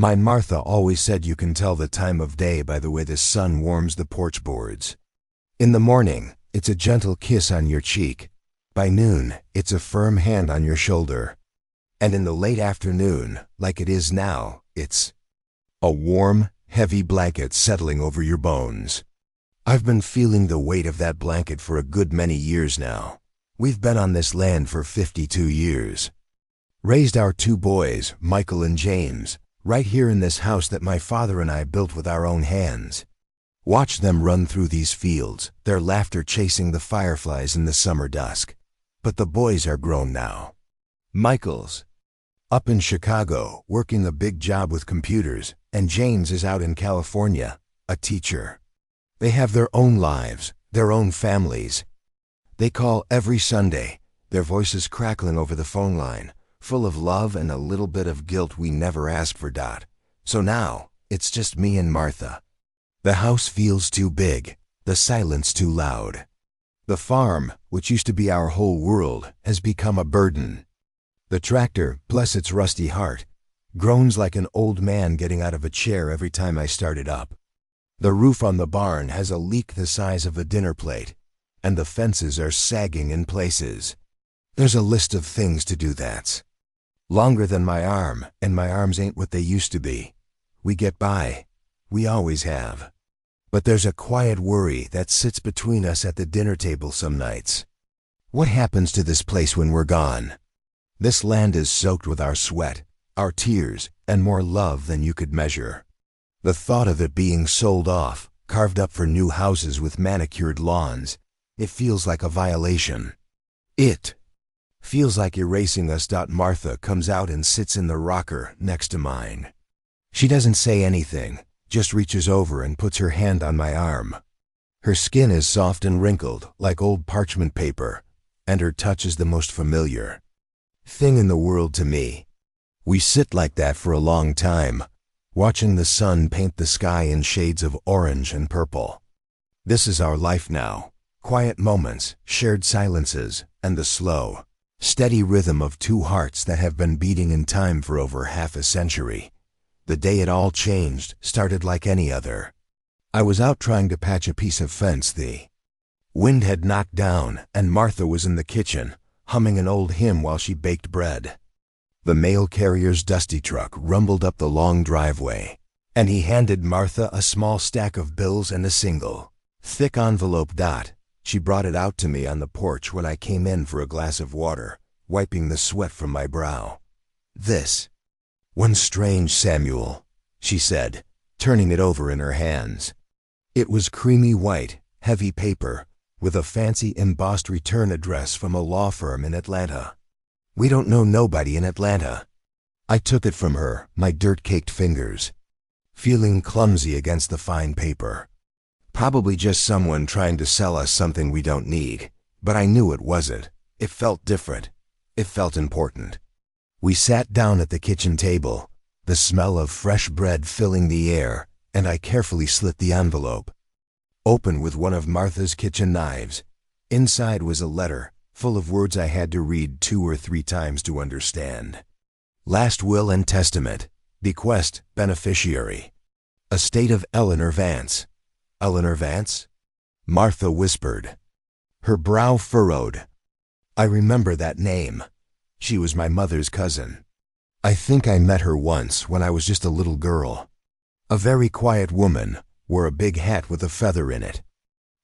My Martha always said you can tell the time of day by the way the sun warms the porch boards. In the morning, it's a gentle kiss on your cheek. By noon, it's a firm hand on your shoulder. And in the late afternoon, like it is now, it's a warm, heavy blanket settling over your bones. I've been feeling the weight of that blanket for a good many years now. We've been on this land for 52 years. Raised our two boys, Michael and James, right here in this house that my father and I built with our own hands. Watched them run through these fields, their laughter chasing the fireflies in the summer dusk. But the boys are grown now. Michael's up in Chicago, working a big job with computers, and James is out in California, a teacher. They have their own lives, their own families. They call every Sunday, their voices crackling over the phone line, full of love and a little bit of guilt we never asked for. So now, it's just me and Martha. The house feels too big, the silence too loud. The farm, which used to be our whole world, has become a burden. The tractor, bless its rusty heart, groans like an old man getting out of a chair every time I start it up. The roof on the barn has a leak the size of a dinner plate, and the fences are sagging in places. There's a list of things to do that's longer than my arm, and my arms ain't what they used to be. We get by. We always have. But there's a quiet worry that sits between us at the dinner table some nights. What happens to this place when we're gone? This land is soaked with our sweat, our tears, and more love than you could measure. The thought of it being sold off, carved up for new houses with manicured lawns, it feels like a violation. It feels like erasing us. Martha comes out and sits in the rocker next to mine. She doesn't say anything, just reaches over and puts her hand on my arm. Her skin is soft and wrinkled, like old parchment paper, and her touch is the most familiar thing in the world to me. We sit like that for a long time, watching the sun paint the sky in shades of orange and purple. This is our life now. Quiet moments, shared silences, and the slow, steady rhythm of two hearts that have been beating in time for over half a century. The day it all changed started like any other. I was out trying to patch a piece of fence the wind had knocked down, and Martha was in the kitchen, humming an old hymn while she baked bread. The mail carrier's dusty truck rumbled up the long driveway, and he handed Martha a small stack of bills and a single, thick envelope. She brought it out to me on the porch when I came in for a glass of water, wiping the sweat from my brow. "This one's strange, Samuel," she said, turning it over in her hands. It was creamy white, heavy paper, with a fancy embossed return address from a law firm in Atlanta. "We don't know nobody in Atlanta." I took it from her, my dirt-caked fingers, feeling clumsy against the fine paper. Probably just someone trying to sell us something we don't need, but I knew it wasn't. It felt different. It felt important. We sat down at the kitchen table, the smell of fresh bread filling the air, and I carefully slit the envelope. Open with one of Martha's kitchen knives. Inside was a letter, full of words I had to read 2 or 3 times to understand. Last will and testament. Bequest, beneficiary. Estate of Eleanor Vance. Eleanor Vance? Martha whispered. Her brow furrowed. I remember that name. She was my mother's cousin. I think I met her once when I was just a little girl. A very quiet woman, wore a big hat with a feather in it.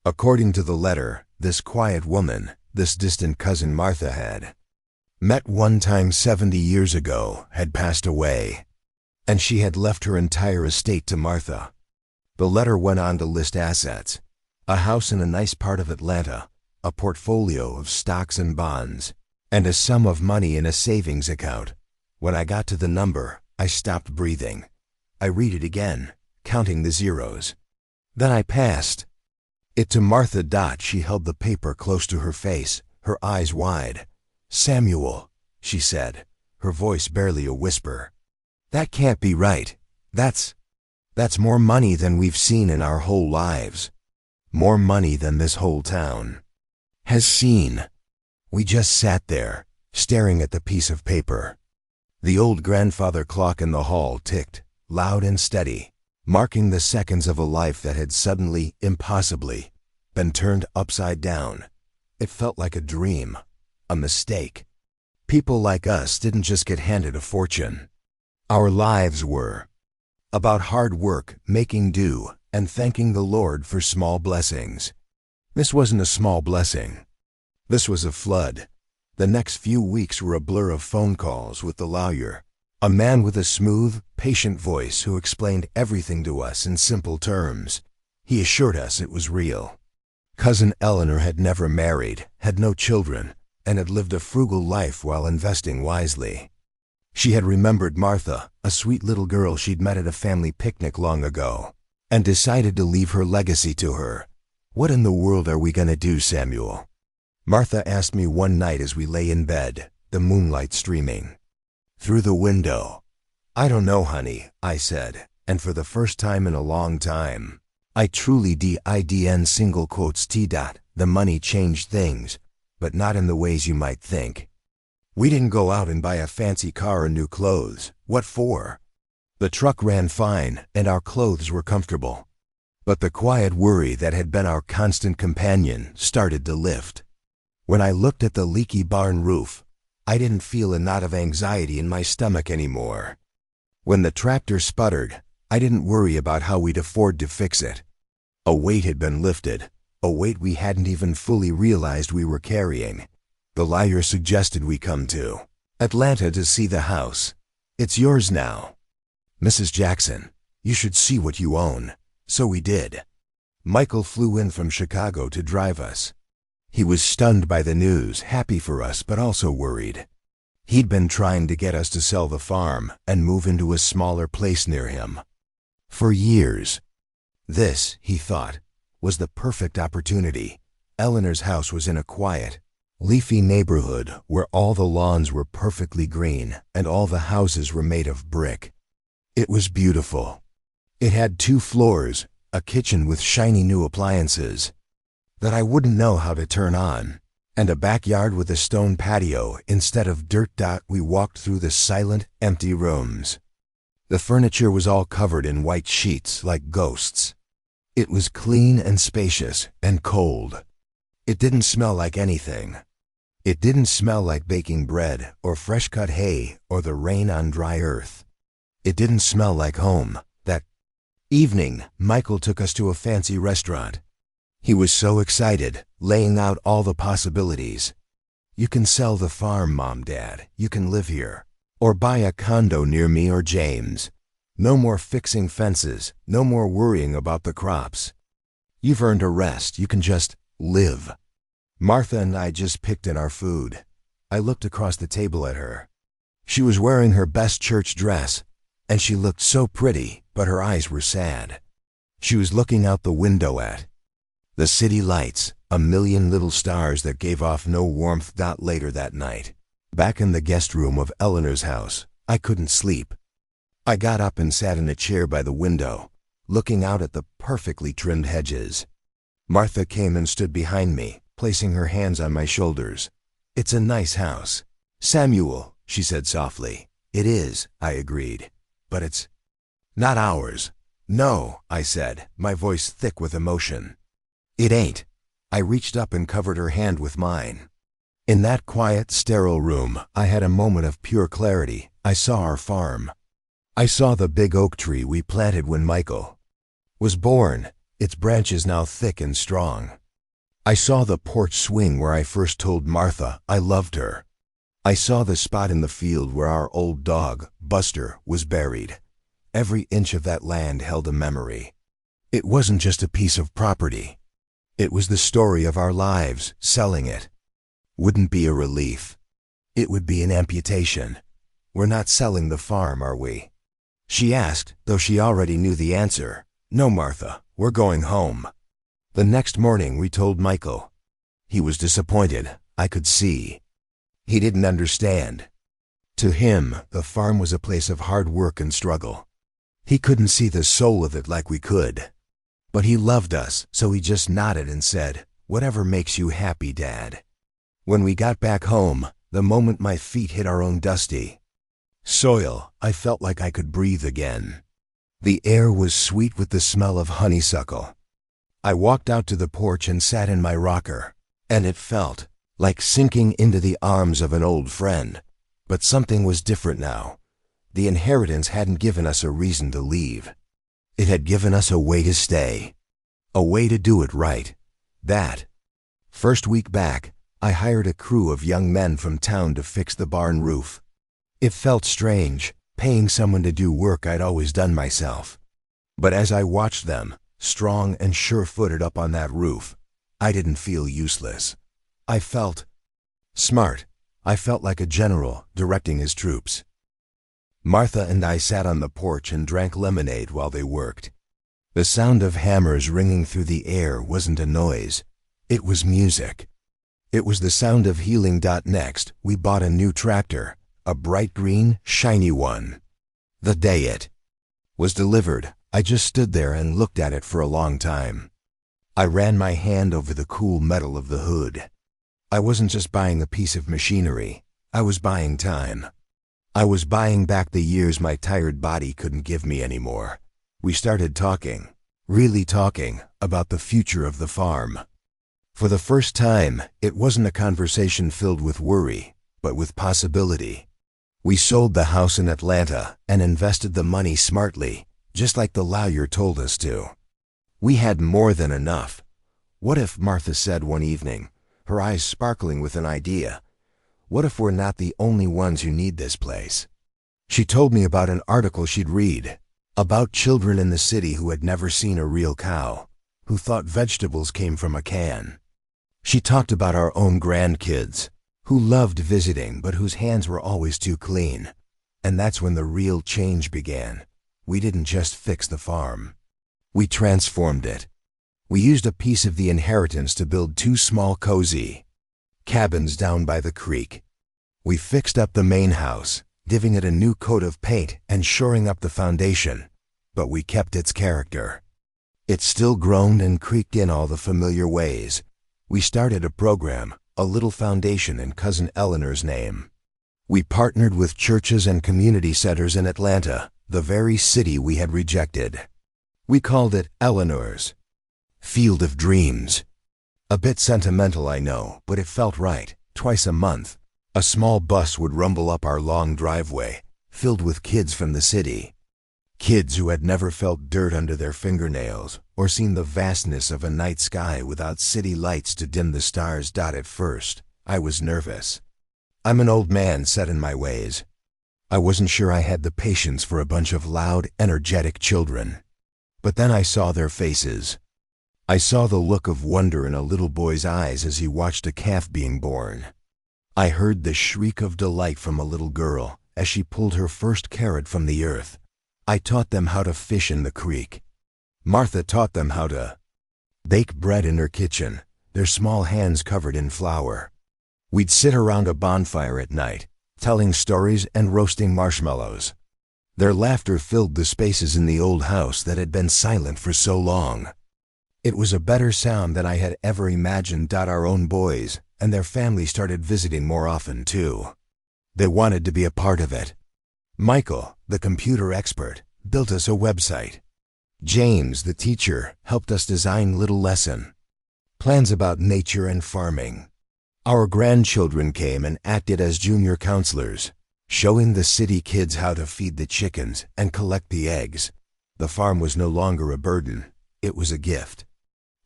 According to the letter, this quiet woman, this distant cousin Martha had met one time 70 years ago, had passed away, and she had left her entire estate to Martha. The letter went on to list assets: a house in a nice part of Atlanta, a portfolio of stocks and bonds, and a sum of money in a savings account. When I got to the number, I stopped breathing. I read it again, counting the zeros. Then I passed it to Martha. She held the paper close to her face, her eyes wide. "Samuel," she said, her voice barely a whisper. "That can't be right. That's more money than we've seen in our whole lives. More money than this whole town has seen." We just sat there, staring at the piece of paper. The old grandfather clock in the hall ticked, loud and steady, marking the seconds of a life that had suddenly, impossibly, been turned upside down. It felt like a dream, a mistake. People like us didn't just get handed a fortune. Our lives were about hard work, making do, and thanking the Lord for small blessings. This wasn't a small blessing. This was a flood. The next few weeks were a blur of phone calls with the lawyer, a man with a smooth, patient voice who explained everything to us in simple terms. He assured us it was real. Cousin Eleanor had never married, had no children, and had lived a frugal life while investing wisely. She had remembered Martha, a sweet little girl she'd met at a family picnic long ago, and decided to leave her legacy to her. "What in the world are we going to do, Samuel?" Martha asked me one night as we lay in bed, the moonlight streaming through the window. "I don't know, honey," I said, and for the first time in a long time, I truly didn't single quotes the money changed things, but not in the ways you might think. We didn't go out and buy a fancy car and new clothes. What for? The truck ran fine, and our clothes were comfortable. But the quiet worry that had been our constant companion started to lift. When I looked at the leaky barn roof, I didn't feel a knot of anxiety in my stomach anymore. When the tractor sputtered, I didn't worry about how we'd afford to fix it. A weight had been lifted, a weight we hadn't even fully realized we were carrying. The lawyer suggested we come to Atlanta to see the house. "It's yours now, Mrs. Jackson. You should see what you own." So we did. Michael flew in from Chicago to drive us. He was stunned by the news, happy for us, but also worried. He'd been trying to get us to sell the farm and move into a smaller place near him for years. This, he thought, was the perfect opportunity. Eleanor's house was in a quiet, leafy neighborhood where all the lawns were perfectly green and all the houses were made of brick. It was beautiful. It had 2 floors, a kitchen with shiny new appliances that I wouldn't know how to turn on, and a backyard with a stone patio instead of dirt. We walked through the silent, empty rooms. The furniture was all covered in white sheets like ghosts. It was clean and spacious and cold. It didn't smell like anything. It didn't smell like baking bread or fresh-cut hay or the rain on dry earth. It didn't smell like home. That evening, Michael took us to a fancy restaurant. He was so excited, laying out all the possibilities. "You can sell the farm, Mom, Dad. You can live here. Or buy a condo near me or James. No more fixing fences, no more worrying about the crops. You've earned a rest. You can just live." Martha and I just picked in our food. I looked across the table at her. She was wearing her best church dress, and she looked so pretty, but her eyes were sad. She was looking out the window at the city lights, a million little stars that gave off no warmth. Later that night, back in the guest room of Eleanor's house, I couldn't sleep. I got up and sat in a chair by the window, looking out at the perfectly trimmed hedges. Martha came and stood behind me, placing her hands on my shoulders. "It's a nice house, Samuel," she said softly. "It is," I agreed. "But it's not ours." "No," I said, my voice thick with emotion. "It ain't." I reached up and covered her hand with mine. In that quiet, sterile room, I had a moment of pure clarity. I saw our farm. I saw the big oak tree we planted when Michael was born, its branches now thick and strong. I saw the porch swing where I first told Martha I loved her. I saw the spot in the field where our old dog, Buster, was buried. Every inch of that land held a memory. It wasn't just a piece of property. It was the story of our lives. Selling it wouldn't be a relief. It would be an amputation. "We're not selling the farm, are we?" she asked, though she already knew the answer. "No, Martha, we're going home." The next morning we told Michael. He was disappointed, I could see. He didn't understand. To him, the farm was a place of hard work and struggle. He couldn't see the soul of it like we could. But he loved us, so he just nodded and said, "Whatever makes you happy, Dad." When we got back home, the moment my feet hit our own dusty soil, I felt like I could breathe again. The air was sweet with the smell of honeysuckle. I walked out to the porch and sat in my rocker, and it felt like sinking into the arms of an old friend. But something was different now. The inheritance hadn't given us a reason to leave. It had given us a way to stay. A way to do it right. That first week back, I hired a crew of young men from town to fix the barn roof. It felt strange, paying someone to do work I'd always done myself. But as I watched them, strong and sure-footed up on that roof, I didn't feel useless. I felt smart. I felt like a general directing his troops. Martha and I sat on the porch and drank lemonade while they worked. The sound of hammers ringing through the air wasn't a noise. It was music. It was the sound of healing. Next, we bought a new tractor, a bright green, shiny one. The day it was delivered, I just stood there and looked at it for a long time. I ran my hand over the cool metal of the hood. I wasn't just buying a piece of machinery. I was buying time. I was buying back the years my tired body couldn't give me anymore. We started talking, really talking, about the future of the farm. For the first time, it wasn't a conversation filled with worry, but with possibility. We sold the house in Atlanta and invested the money smartly, just like the lawyer told us to. We had more than enough. What if, Martha said one evening, her eyes sparkling with an idea, what if we're not the only ones who need this place? She told me about an article she'd read, about children in the city who had never seen a real cow, who thought vegetables came from a can. She talked about our own grandkids, who loved visiting but whose hands were always too clean. And that's when the real change began. We didn't just fix the farm. We transformed it. We used a piece of the inheritance to build 2 small cozy cabins down by the creek. We fixed up the main house, giving it a new coat of paint and shoring up the foundation, but we kept its character. It still groaned and creaked in all the familiar ways. We started a program, a little foundation in Cousin Eleanor's name. We partnered with churches and community centers in Atlanta, the very city we had rejected. We called it Eleanor's Field of Dreams. A bit sentimental, I know, but it felt right. Twice a month, a small bus would rumble up our long driveway, filled with kids from the city. Kids who had never felt dirt under their fingernails or seen the vastness of a night sky without city lights to dim the stars. At first, I was nervous. I'm an old man set in my ways. I wasn't sure I had the patience for a bunch of loud, energetic children. But then I saw their faces. I saw the look of wonder in a little boy's eyes as he watched a calf being born. I heard the shriek of delight from a little girl as she pulled her first carrot from the earth. I taught them how to fish in the creek. Martha taught them how to bake bread in her kitchen, their small hands covered in flour. We'd sit around a bonfire at night, telling stories and roasting marshmallows. Their laughter filled the spaces in the old house that had been silent for so long. It was a better sound than I had ever imagined. Our own boys and their family started visiting more often, too. They wanted to be a part of it. Michael, the computer expert, built us a website. James, the teacher, helped us design little lesson plans about nature and farming. Our grandchildren came and acted as junior counselors, showing the city kids how to feed the chickens and collect the eggs. The farm was no longer a burden. It was a gift.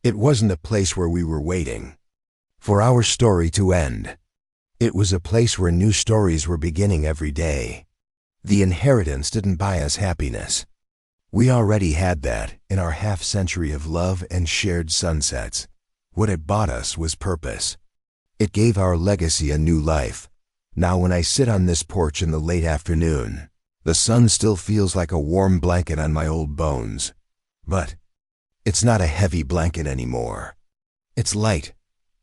It wasn't a place where we were waiting for our story to end. It was a place where new stories were beginning every day. The inheritance didn't buy us happiness. We already had that in our half-century of love and shared sunsets. What it bought us was purpose. It gave our legacy a new life. Now when I sit on this porch in the late afternoon, the sun still feels like a warm blanket on my old bones. But it's not a heavy blanket anymore. It's light,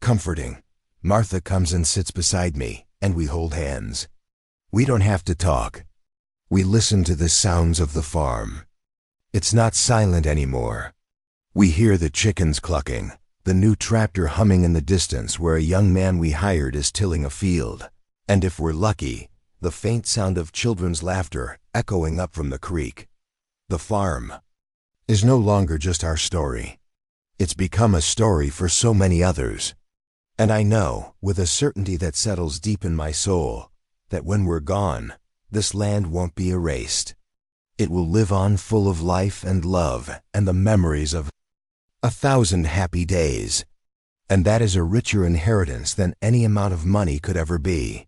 comforting. Martha comes and sits beside me, and we hold hands. We don't have to talk. We listen to the sounds of the farm. It's not silent anymore. We hear the chickens clucking, the new tractor humming in the distance where a young man we hired is tilling a field, and if we're lucky, the faint sound of children's laughter echoing up from the creek. The farm is no longer just our story. It's become a story for so many others. And I know, with a certainty that settles deep in my soul, that when we're gone, this land won't be erased. It will live on full of life and love and the memories of 1,000 happy days. And that is a richer inheritance than any amount of money could ever be.